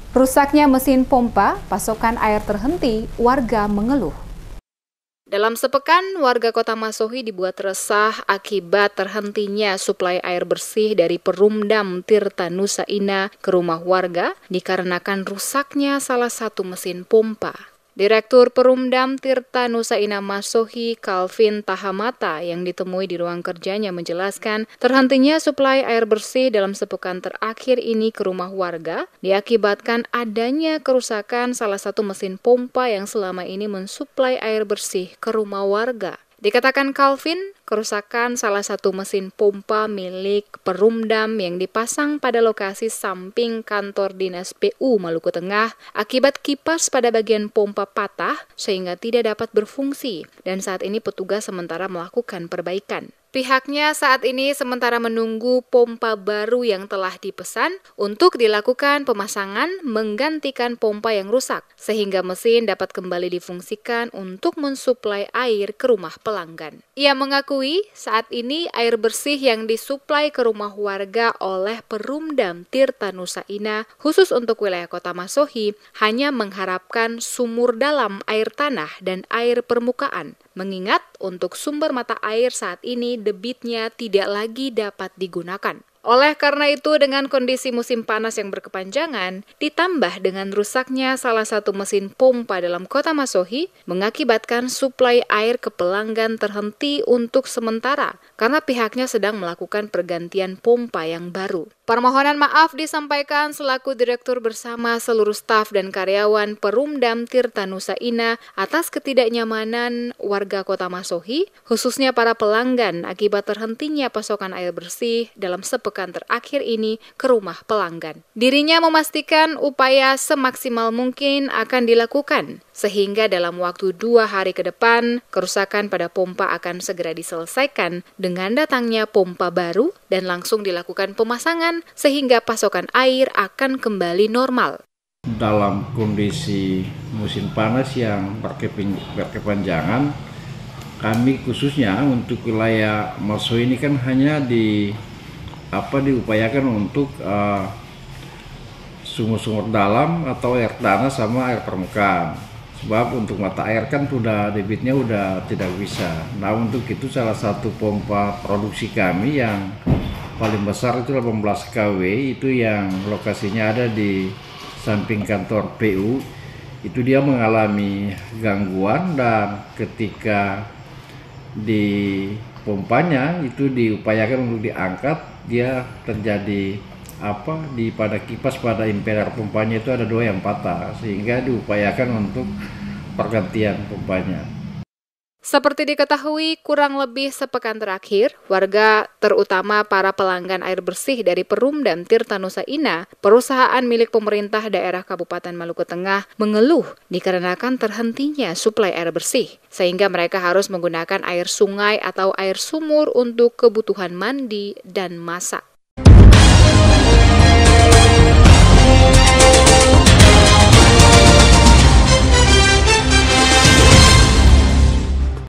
Rusaknya mesin pompa, pasokan air terhenti, warga mengeluh. Dalam sepekan, warga Kota Masohi dibuat resah akibat terhentinya suplai air bersih dari Perumdam Tirta Nusa Inah ke rumah warga dikarenakan rusaknya salah satu mesin pompa. Direktur Perumdam Tirta Nusa Inah Masohi, Calvin Tahamata, yang ditemui di ruang kerjanya menjelaskan terhentinya suplai air bersih dalam sepekan terakhir ini ke rumah warga diakibatkan adanya kerusakan salah satu mesin pompa yang selama ini mensuplai air bersih ke rumah warga. Dikatakan Calvin, kerusakan salah satu mesin pompa milik Perumdam yang dipasang pada lokasi samping kantor dinas PU Maluku Tengah akibat kipas pada bagian pompa patah sehingga tidak dapat berfungsi dan saat ini petugas sementara melakukan perbaikan. Pihaknya saat ini sementara menunggu pompa baru yang telah dipesan untuk dilakukan pemasangan menggantikan pompa yang rusak, sehingga mesin dapat kembali difungsikan untuk mensuplai air ke rumah pelanggan. Ia mengakui saat ini air bersih yang disuplai ke rumah warga oleh Perumdam Tirta Nusa Inah khusus untuk wilayah Kota Masohi hanya mengharapkan sumur dalam air tanah dan air permukaan. Mengingat untuk sumber mata air saat ini debitnya tidak lagi dapat digunakan. Oleh karena itu, dengan kondisi musim panas yang berkepanjangan, ditambah dengan rusaknya salah satu mesin pompa dalam Kota Masohi, mengakibatkan suplai air ke pelanggan terhenti untuk sementara, karena pihaknya sedang melakukan pergantian pompa yang baru. Permohonan maaf disampaikan selaku direktur bersama seluruh staf dan karyawan Perumdam Tirta Nusa Inah atas ketidaknyamanan warga Kota Masohi, khususnya para pelanggan akibat terhentinya pasokan air bersih dalam sepekan terakhir ini ke rumah pelanggan. Dirinya memastikan upaya semaksimal mungkin akan dilakukan, sehingga dalam waktu 2 hari ke depan, kerusakan pada pompa akan segera diselesaikan dengan datangnya pompa baru dan langsung dilakukan pemasangan sehingga pasokan air akan kembali normal. Dalam kondisi musim panas yang berkepanjangan, kami khususnya untuk wilayah Masohi ini kan hanya diupayakan untuk sumur-sumur dalam atau air tanah sama air permukaan. Sebab untuk mata air kan debitnya udah tidak bisa. Nah, untuk itu salah satu pompa produksi kami yang paling besar itu 18 kW, itu yang lokasinya ada di samping kantor PU. Itu dia mengalami gangguan dan ketika di pompanya itu diupayakan untuk diangkat, dia terjadi pada kipas pada impeller pompanya itu ada 2 yang patah, sehingga diupayakan untuk pergantian pompanya. Seperti diketahui, kurang lebih sepekan terakhir, warga terutama para pelanggan air bersih dari Perumdam Tirta Nusa Inah, perusahaan milik pemerintah daerah Kabupaten Maluku Tengah, mengeluh dikarenakan terhentinya suplai air bersih, sehingga mereka harus menggunakan air sungai atau air sumur untuk kebutuhan mandi dan masak.